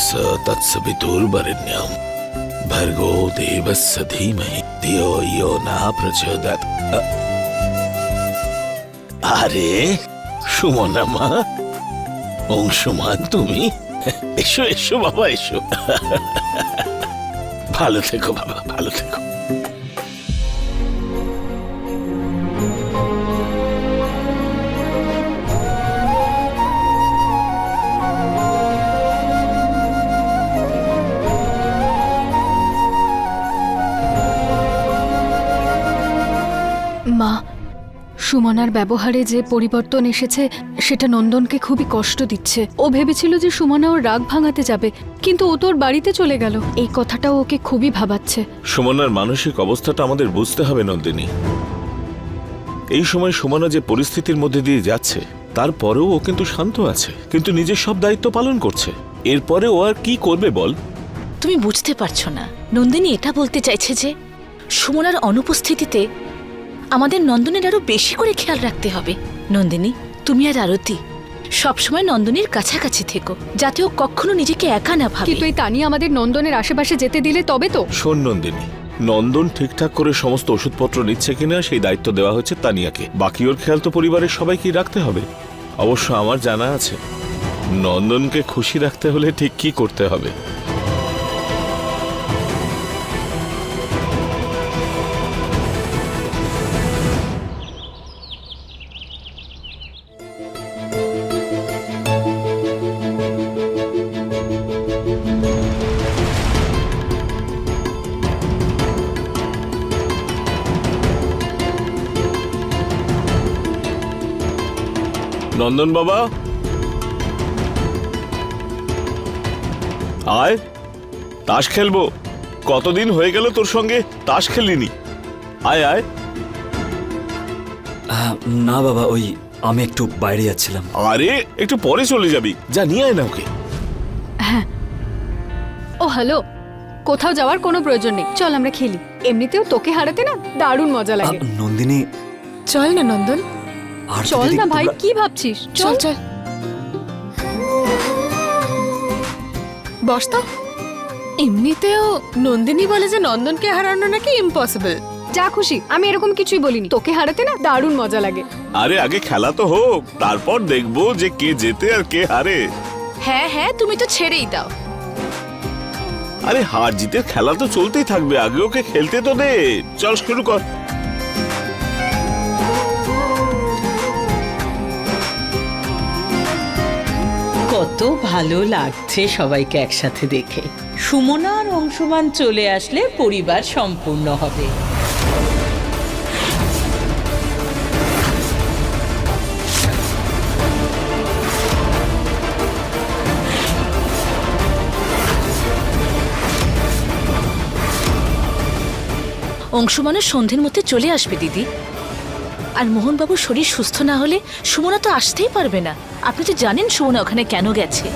स तत्सवितुर्वरेण्यं भर्गो देवस्य धीमहि धियो यो न प्रचोदयात्। আরে সুমনা মা, অংশুমান তুমি, এসো এসো বাবা এসো। ভালো থেকো বাবা, ভালো থেকো। মা, সুমনার ব্যবহারে যে পরিবর্তন এসেছে সেটা নন্দনকে খুবই কষ্ট দিচ্ছে। ও ভেবেছিল যে সুমনা ওর রাগ ভাঙাতে যাবে, কিন্তু ও তোর বাড়িতে চলে গেল। এই কথাটাও ওকে খুবই ভাবাচ্ছে। সুমনার মানসিক অবস্থাটা আমাদের বুঝতে হবে নন্দিনী। এই সময় সুমনা যে পরিস্থিতির মধ্যে দিয়ে যাচ্ছে, তারপরেও ও কিন্তু শান্ত আছে, কিন্তু নিজের সব দায়িত্ব পালন করছে। এরপরে ও আর কি করবে বল? তুমি বুঝতে পারছো না, নন্দিনী এটা বলতে চাইছে যে সুমনার অনুপস্থিতিতে আমাদের নন্দনের আরো বেশি করে খেয়াল রাখতে হবে। নন্দিনী, তুমি আর আরতি সবসময় নন্দনীর কাছাকাছি থেকো, যাতে ও কখনো নিজেকে একা না ভাবে। কিন্তু এই তানি আমাদের নন্দনের আশেপাশে যেতে দিলে তবে তো। শোন নন্দিনী, নন্দন ঠিকঠাক করে সমস্ত ওষুধপত্র নিচ্ছে কিনা সেই দায়িত্ব দেওয়া হচ্ছে তানিয়াকে। বাকি ওর খেয়াল তো পরিবারের সবাইকেই রাখতে হবে। অবশ্য আমার জানা আছে নন্দনকে খুশি রাখতে হলে ঠিক কি করতে হবে। নন্দন বাবা, আয়, তাস খেলবো। কতদিন হয়ে গেল তোর সঙ্গে তাস খেলিনি। আয় আয়। না বাবা, ওই আমি একটু বাইরে যাচ্ছিলাম। আরে একটু পরে চলে যাবি, যা নিয়ে আয় না ওকে। ও হ্যালো, কোথাও যাওয়ার কোনো প্রয়োজন নেই, চল আমরা খেলি। এমনিতেও তোকে হারাতে না দারুণ মজা লাগে। নন্দিনী, চল না নন্দন, আর চল না ভাই, কি ভাবছিস? চল চল বস তো। এমনিতেও নন্দিনী বলে যে নন্দনকে হারানো নাকি ইম্পসিবল। যা খুশি, আমি এরকম কিছুই বলিনি। তোকে হারাতে না দারুণ মজা লাগে। আরে আগে খেলা তো হোক, তারপর দেখবো যে কে জেতে আর কে হারে। হ্যাঁ হ্যাঁ, তুমি তো ছেড়েই দাও। আরে হার জিতের খেলা তো চলতেই থাকবে, আগে ওকে খেলতে তো দে। চল শুরু কর। কত ভালো লাগছে সবাইকে একসাথে দেখে। সুমনা আর অংশমান চলে আসলে পরিবার সম্পূর্ণ হবে। অংশুমানের সন্ধ্যের মধ্যে চলে আসবে দিদি। আর মোহনবাবুর শরীর সুস্থ না হলে সুমনা তো আসতেই পারবে না। আপনি তো জানেন সুমনা ওখানে কেন গেছে।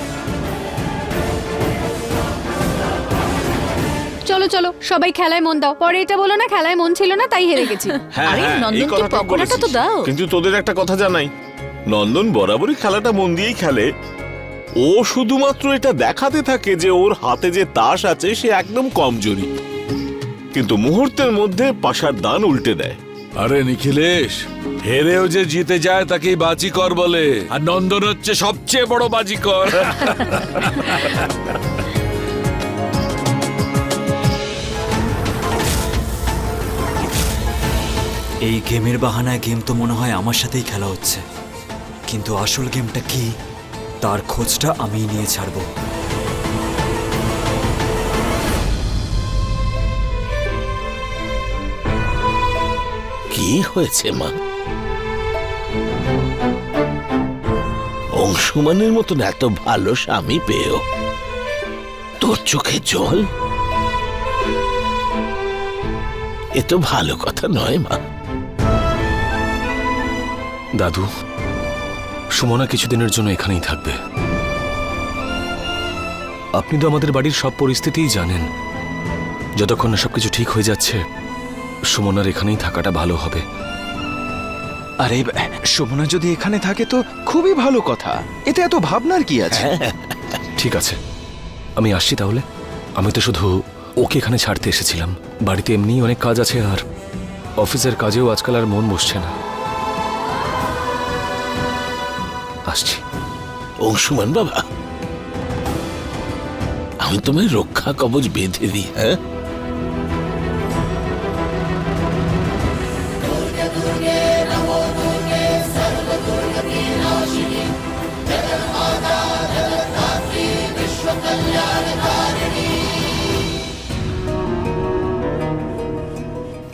চলো চলো সবাই খেলায় মন দাও। পরে এটা বলো না খেলায় মন ছিল না তাই হেরে গেছি। আরে, এই নন্দনকে কথাটা পকোড়াটা তো বলেছিস। দাও। কিন্তু তোদের একটা কথা জানাই, নন্দন বরাবরই খেলাটা মন দিয়েই খেলে। ও শুধুমাত্র এটা দেখাতে থাকে যে ওর হাতে যে তাস আছে সে একদম কমজোরি, কিন্তু মুহূর্তের মধ্যে পাশার দান উল্টে দেয়। আরে নিখিলেশ, হেরেও যে জিতে যায় তাকেই বাজিকর বলে, আর নন্দন হচ্ছে সবচেয়ে বড় বাজিকর। এই গেমের বাহানায় গেম তো মনে হয় আমার সাথেই খেলা হচ্ছে, কিন্তু আসল গেমটা কি তার খোঁজটা আমিই নিয়ে ছাড়বো। কি হয়েছে মা? অংশুমানের মতন এত ভালো স্বামী পেয়েও তোর চোখে জল? এ তো ভালো কথা নয় মা। দাদু, সুমনা কিছুদিনের জন্য এখানেই থাকবে। আপনি তো আমাদের বাড়ির সব পরিস্থিতিই জানেন। যতক্ষণ না সবকিছু ঠিক হয়ে যাচ্ছে, সুমনার এখানেই থাকাটা ভালো হবে। আরে সুমনা যদি এখানে থাকে তো খুবই ভালো কথা, এতে এত ভাবনার কি আছে? ঠিক আছে, আমি আসছি তাহলে। আমি তো শুধু ওকে এখানে ছাড়তে এসেছিলাম। বাড়িতে এমনিই অনেক কাজ আছে, আর অফিসের কাজেও আজকাল আর মন বসছে না। আসছি। অংশুমান বাবা, আমি তোমায় রক্ষা কবচ বেঁধে দিই। হ্যাঁ,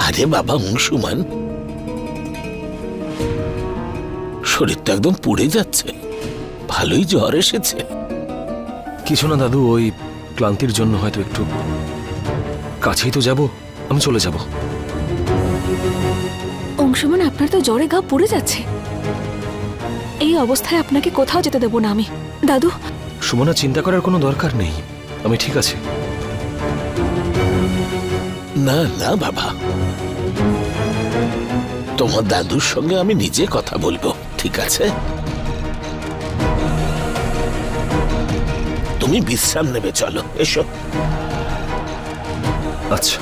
আরে বাবা অংশুমান, শরীর তো একদম পুড়ে যাচ্ছে, ভালোই জ্বর এসেছে। কিছু না দাদু, ওই ক্লান্তির জন্য হয়তো একটু। কাছেই তো যাব, আমি চলে যাব। অংশুমান, আপনার তো জ্বরে গা পুড়ে যাচ্ছে। এই অবস্থায় আপনাকে কোথাও যেতে দেব না আমি। দাদু, সুমনা, চিন্তা করার কোনো দরকার নেই, আমি ঠিক আছি। না না বাবা, তোমার দাদুর সঙ্গে আমি নিজে কথা বলবো, ঠিক আছে? তুমি বিশ্রাম নেবে, চলো এসো। আচ্ছা।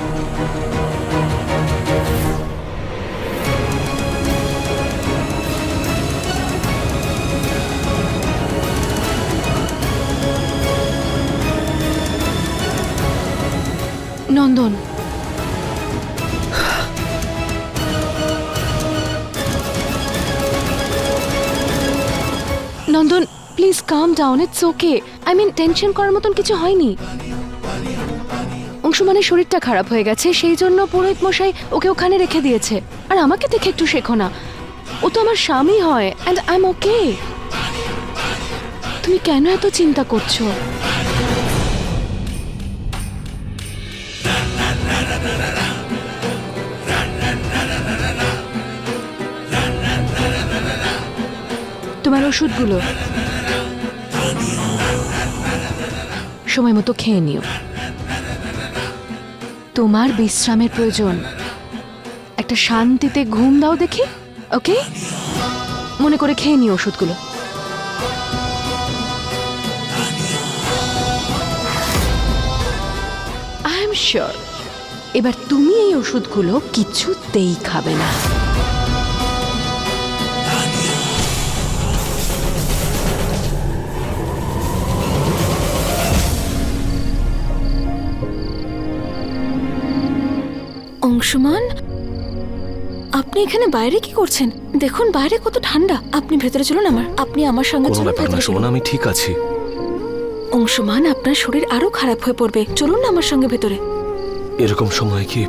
Nandan, Nandan please come down, it's okay. I mean, tension করার মতন কিছু হয়নি। অংশুমানের শরীরটা খারাপ হয়ে গেছে, সেই জন্য পুরোহিত মশাই ওকে ওখানে রেখে দিয়েছে। আর আমাকে দেখে একটু শেখো না, ও তো আমার স্বামী হয়, অ্যান্ড আই এম ওকে। তুমি কেন এত চিন্তা করছো? তোমার ওষুধগুলো সময় মতো খেয়ে নিও। তোমার বিশ্রামের প্রয়োজন, একটা শান্তিতে ঘুম দাও দেখি, ওকে? মনে করে খেয়ে নিও ওষুধগুলো। আই এম শিওর এবার তুমি এই ওষুধগুলো কিছুতেই খাবে না। অংশুমান, আপনি এখানে বাইরে কি করছেন? দেখুন বাইরে কত ঠান্ডা। আপনি ভেতরে চলুন, আপনি আমার সঙ্গে কোনো চলুন ব্যাপার না ভেতরে সুমনা, চলুন। আমি ঠিক আছি। অংশুমান, আপনার শরীর আরো খারাপ হয়ে পড়বে, চলুন না আমার সঙ্গে ভেতরে। এরকম সময় কি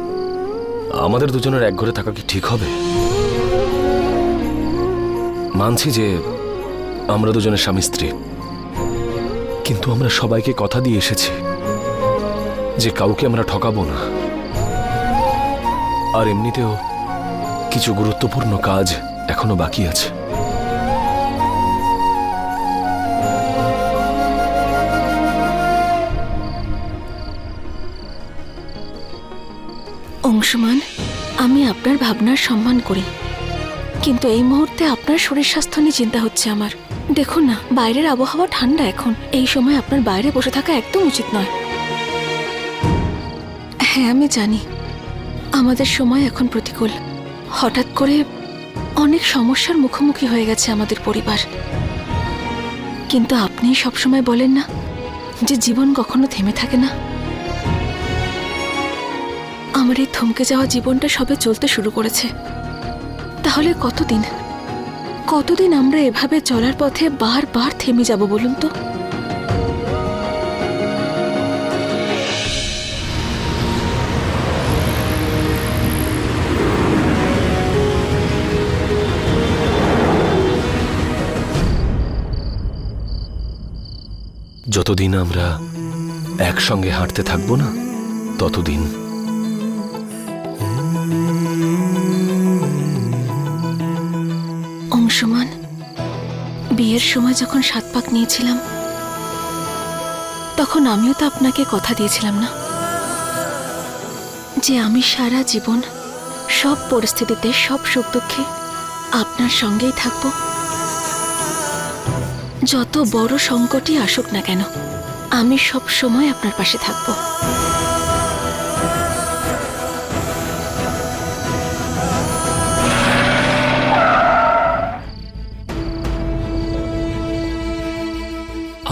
আমাদের দুজনের এক ঘরে থাকা কি ঠিক হবে? মানছি যে আমরা দুজনের স্বামী স্ত্রী, কিন্তু আমরা সবাইকে কথা দিয়ে এসেছি যে কাউকে আমরা ঠকাবো না। আর এমনিতেও কিছু গুরুত্বপূর্ণ কাজ এখনো বাকি আছে। অংশুমান, আমি আপনার ভাবনার সম্মান করি, কিন্তু এই মুহূর্তে আপনার শরীর স্বাস্থ্য নিয়ে চিন্তা হচ্ছে আমার। দেখুন না, বাইরের আবহাওয়া ঠান্ডা এখন, এই সময় আপনার বাইরে বসে থাকা একদম উচিত নয়। হ্যাঁ আমি জানি আমাদের সময় এখন প্রতিকূল, হঠাৎ করে অনেক সমস্যার মুখোমুখি হয়ে গেছে আমাদের পরিবার, কিন্তু আপনি সবসময় বলেন না যে জীবন কখনো থেমে থাকে না। আমার এই থমকে যাওয়া জীবনটা সবে চলতে শুরু করেছে। তাহলে কতদিন আমরা এভাবে চলার পথে বারবার থেমে যাব বলুন তো? যতদিন আমরা একসঙ্গে হাঁটতে থাকবো না, ততদিন। অংশুমান, বিয়ের সময় যখন 7 পাক নিয়েছিলাম তখন আমিও তো আপনাকে কথা দিয়েছিলাম না যে আমি সারা জীবন সব পরিস্থিতিতে, সব সুখ দুঃখে আপনার সঙ্গেই থাকব। যত বড় সংকটই আসুক না কেন আমি সব সময় আপনার পাশে থাকবো।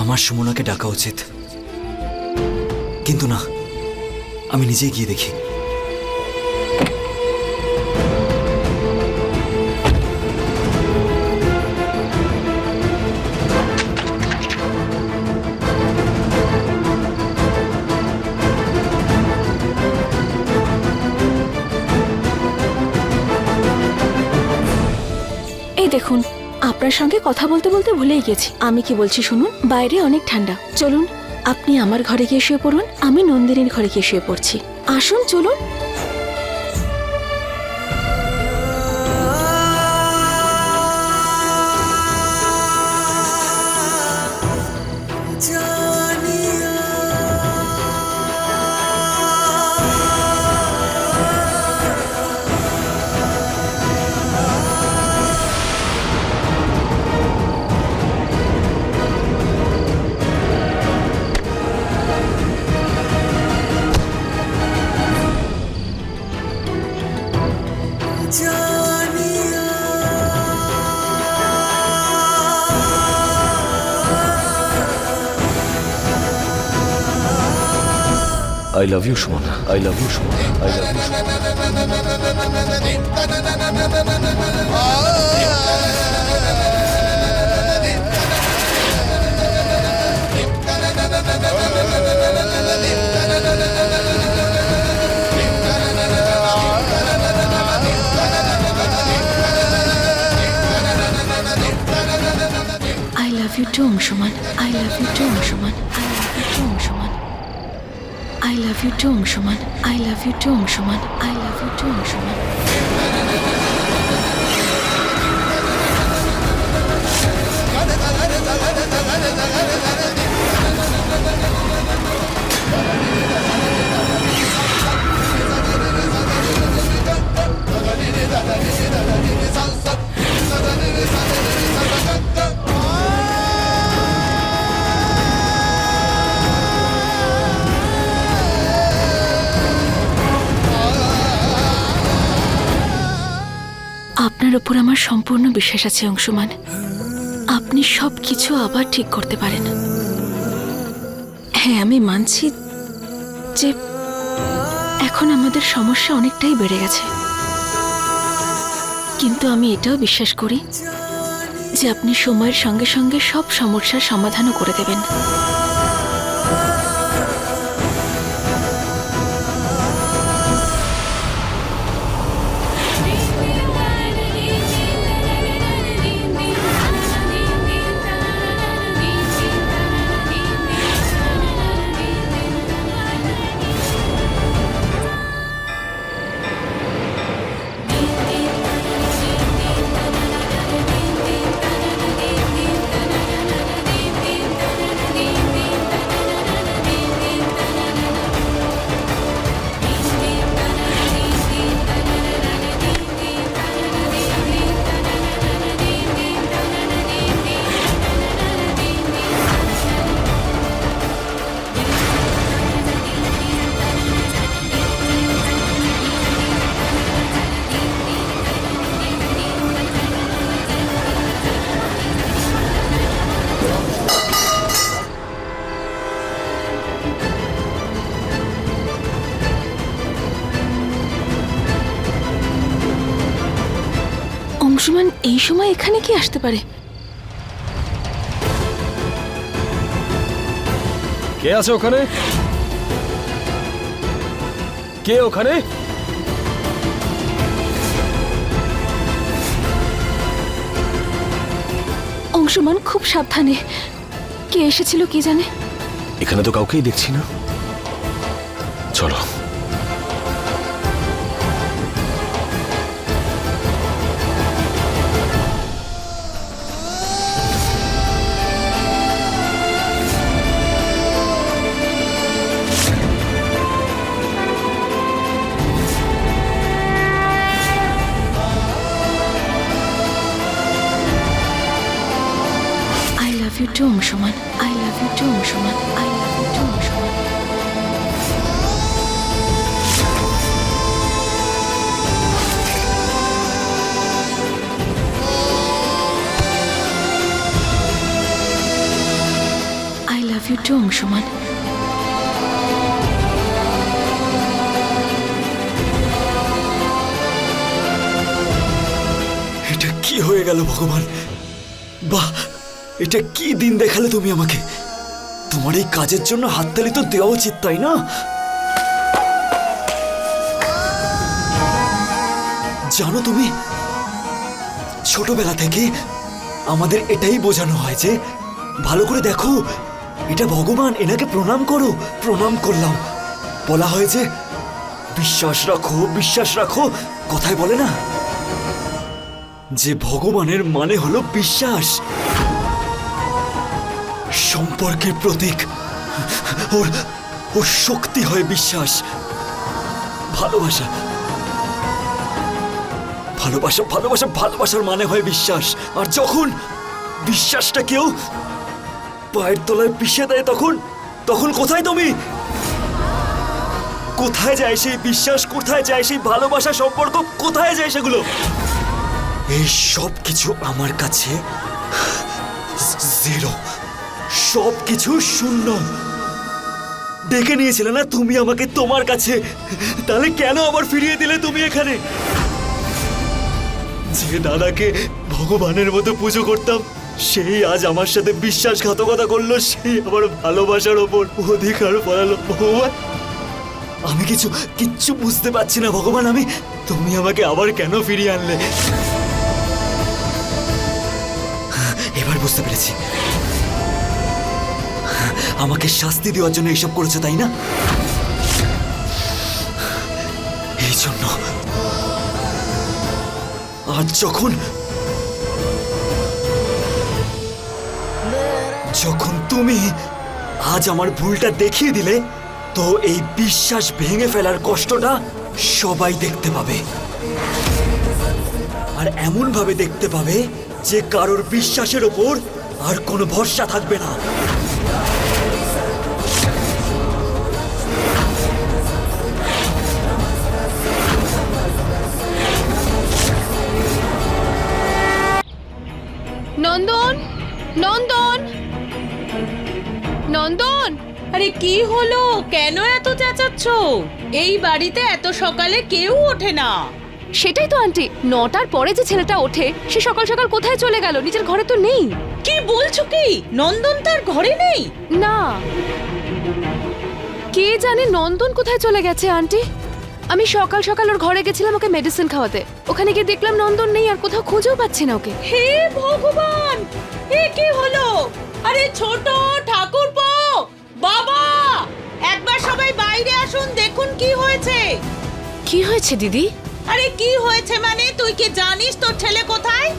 আমার সুমনাকে ডাকা উচিত, কিন্তু না, আমি নিজেই গিয়ে দেখি। এই দেখুন, আপনার সঙ্গে কথা বলতে বলতে ভুলেই গেছি। আমি কি বলছি শুনুন, বাইরে অনেক ঠান্ডা, চলুন আপনি আমার ঘরে গিয়ে শুয়ে পড়ুন, আমি নন্দিনীর ঘরে গিয়ে শুয়ে পড়ছি। আসুন চলুন। I love you Sumana, I love you Sumana, I love you Sumana. I love you too, Anshuman. I love you too, Anshuman. I love you too, Anshuman. I love you too, Anshuman. I love you too, Anshuman. আপনার উপর আমার সম্পূর্ণ বিশ্বাস আছে অংশুমান। আপনি সব কিছু আবার ঠিক করতে পারেন। হ্যাঁ, আমি মানছি যে এখন আমাদের সমস্যা অনেকটাই বেড়ে গেছে, কিন্তু আমি এটাও বিশ্বাস করি যে আপনি সময়ের সঙ্গে সঙ্গে সব সমস্যার সমাধানও করে দেবেন। অংশুমান এই সময় এখানে কি আসতে পারে? কে আছে ওখানে? কে ওখানে? অংশুমান খুব সাবধানে, কে এসেছিল কি জানে। এখানে তো কাউকেই দেখছি না, চলো। I love you too, Anshuman. I love you too, Anshuman. I love you too Anshuman. এটা কি হয়ে গেল ভগবান? বাহ, এটা কি দিন দেখালে তুমি আমাকে। তোমার এই কাজের জন্য হাততালি তো দেওয়া উচিত, তাই না? জানো তুমি, ছোটবেলা থেকে আমাদের এটাই বোঝানো হয় যে ভালো করে দেখো, এটা ভগবান, এনাকে প্রণাম করো। প্রণাম করলাম। বলা হয় যে বিশ্বাস রাখো, বিশ্বাস রাখো। কথায় বলে না যে ভগবানের মানে হলো বিশ্বাস, সম্পর্কের প্রতীক। ওর ওর শক্তি হয় বিশ্বাস, ভালোবাসা। ভালোবাসা ভালোবাসা ভালোবাসার মানে হয় বিশ্বাস। আর যখন বিশ্বাসটা কেউ পায়ের তলায় পিষে দেয়, তখন তখন কোথায় তুমি? কোথায় যায় সেই বিশ্বাস? কোথায় যায় সেই ভালোবাসা, সম্পর্ক? কোথায় যায় সেগুলো? এই সব কিছু আমার কাছে জিরো, সব কিছু শূন্য। ডেকে নিয়েছিলে না তুমি আমাকে তোমার কাছে, তাহলে কেন আবার ফিরিয়ে দিলে তুমি এখানে? যে দাদাকে ভগবানের মতো পুজো করতাম, সেই আজ আমার সাথে বিশ্বাসঘাতকতা করলো, সেই আমার ভালোবাসার ওপর অধিকার ফলালো। ভগবান, আমি কিচ্ছু বুঝতে পারছি না ভগবান। তুমি আমাকে আবার কেন ফিরিয়ে আনলে? এবার বুঝতে পেরেছি, আমাকে শাস্তি দেওয়ার জন্য এইসব করেছো, তাই না? এই জন্য আজ যখন তুমি আজ আমার ভুলটা দেখিয়ে দিলে, তো এই বিশ্বাস ভেঙে ফেলার কষ্টটা সবাই দেখতে পাবে। আর এমন ভাবে দেখতে পাবে যে কারোর বিশ্বাসের ওপর আর কোনো ভরসা থাকবে না। নন্দন, নন্দন, নন্দন! আরে কি হলো? কেন এত চেঁচাচ্ছ? এই বাড়িতে এত সকালে কেউ ওঠে না। সেটাই তো আন্টি, 9টার পরে যে ছেলেটা ওঠে সে সকাল সকাল কোথায় চলে গেল? নিজের ঘরে তো নেই। কি বলছো কি? নন্দন তার ঘরে নেই? না, কে জানে নন্দন কোথায় চলে গেছে আন্টি। আমি সকাল সকাল ওর ঘরে গেছিলাম ওকে মেডিসিন খাওয়াতে। ওখানে গিয়ে দেখলাম নন্দন নেই, আর কোথাও খুঁজেও পাচ্ছি না ওকে। হে ভগবান, এ কি হলো? আরে ছোট ঠাকুরপো, বাবা, একবার সবাই বাইরে আসুন, দেখুন কি হয়েছে। কি হয়েছে দিদি? আরে কি হয়েছে মানে, তুই কি জানিস তোর ছেলে কোথায়?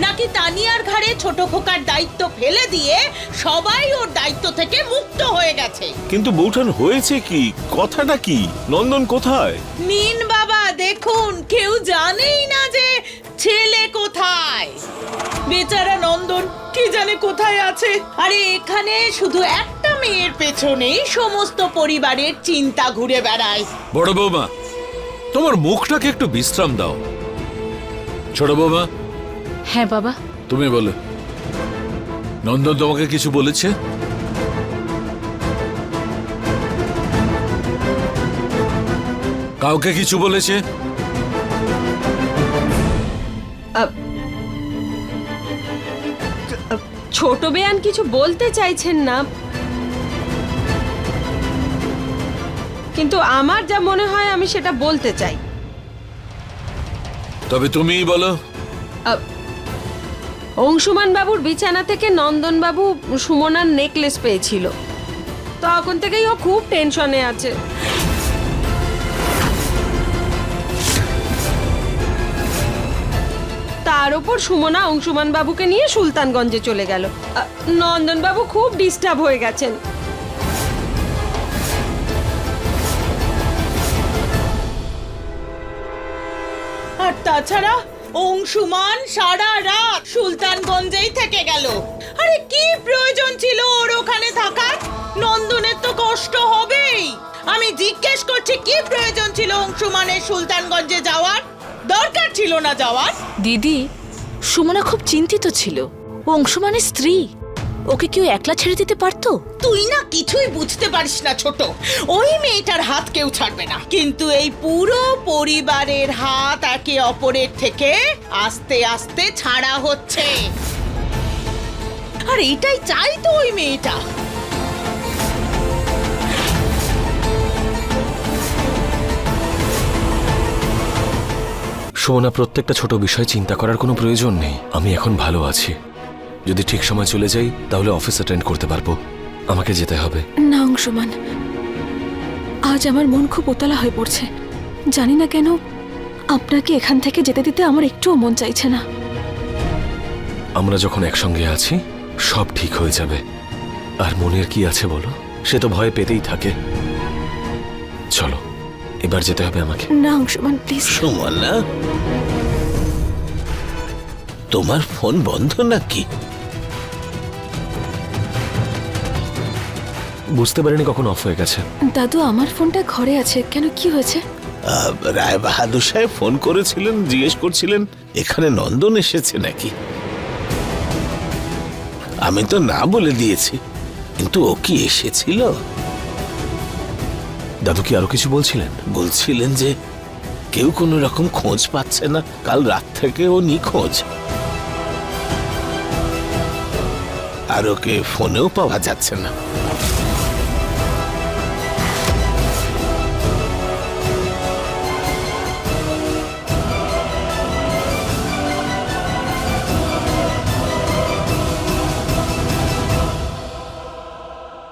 নাকি তানিয়ার ঘাড়ে ছোট খোকার দায়িত্ব ফেলে দিয়ে সবাই ওর দায়িত্ব থেকে মুক্ত হয়ে গেছে? কিন্তু বৌঠান হয়েছে কি? কথাটা কি? নন্দন কোথায়? নিন বাবা দেখুন, কেউ জানেই না যে ছেলে কোথায়। বেচারা নন্দন কি জানে কোথায় আছে। আরে এখানে শুধু একটা মেয়ের পেছনেই সমস্ত পরিবারের চিন্তা ঘুরে বেড়ায়। বড় বৌমা, তোমার মুখটাকে একটু বিশ্রাম দাও। ছোট বৌমা, হ্যাঁ বাবা। তুমি বলো, নন্দন তোমাকে কিছু বলেছে? কাউকে কিছু বলেছে? ছোট বেয়ান কিছু বলতে চাইছেন না, কিন্তু আমার যা মনে হয় আমি সেটা বলতে চাই। তবে তুমিই বলো। অংশুমান বাবুর বিছানা থেকে নন্দন বাবু সুমনার নেকলেস পেয়েছিল, তখন থেকেই ও খুব টেনশনে আছে। তার উপর সুমনা অংশুমান বাবুকে নিয়ে সুলতানগঞ্জে চলে গেল। নন্দন বাবু খুব ডিস্টার্ব হয়ে গেছেন। আর তাছাড়া অংশুমান সারা রাত সুলতানগঞ্জেই থেকে গেল। আরে কি প্রয়োজন ছিল ওর ওখানে থাকার? নন্দনের তো কষ্ট হবেই। আমি জিজ্ঞেস করছি, কি প্রয়োজন ছিল অংশুমানের সুলতানগঞ্জে যাওয়ার? দরকার ছিল না যাওয়ার। দিদি, সুমনা খুব চিন্তিত ছিল। ও অংশুমানের স্ত্রী। ওকে কেউ একলা ছেড়ে দিতে পারতো? তুই না কিছুই বুঝতে পারিস না ছোট। ওই মেয়েটার হাত কেউ ছাড়বে না, কিন্তু এই পুরো পরিবারের হাত একে অপরের থেকে আস্তে আস্তে ছাড়া হচ্ছে। আর এটাই চাই তো ওই মেয়েটা। সুমনা, প্রত্যেকটা ছোট বিষয় চিন্তা করার কোনো প্রয়োজন নেই। আমি এখন ভালো আছি। যদি ঠিক সময় চলে যাই তাহলে অফিস অ্যাটেন্ড করতে পারবো। আমাকে যেতে হবে। না অংশুমান, আজ আমার মন খুব উতলা হয়ে পড়ছে। জানি না কেন আপনাকে এখান থেকে যেতে দিতে আমার একটুও মন চাইছে না। আমরা যখন একসঙ্গে আছি সব ঠিক হয়ে যাবে। আর মনের কি আছে বলো, সে তো ভয় পেতেই থাকে। চলো, এবার যেতে হবে আমাকে। না অংশুমান, প্লিজ। সুমনা, তোমার ফোন বন্ধ নাকি? বুঝতে পারিনি কখন অফ হয়ে গেছে। দাদু, আমার ফোনটা ঘরে আছে। কেন, কি হয়েছে? রায় বাহাদুর সাহেব ফোন করেছিলেন, জিজ্ঞেস করছিলেন এখানে নন্দন এসেছে নাকি। আমি তো না বলে দিয়েছি, কিন্তু ও কি এসেছিল? দাদু কি আরো কিছু বলছিলেন? বলছিলেন যে কেউ কোনো রকম খোঁজ পাচ্ছে না, কাল রাত থেকে ও নিখোঁজ। আর ওকে ফোনেও পাওয়া যাচ্ছে না।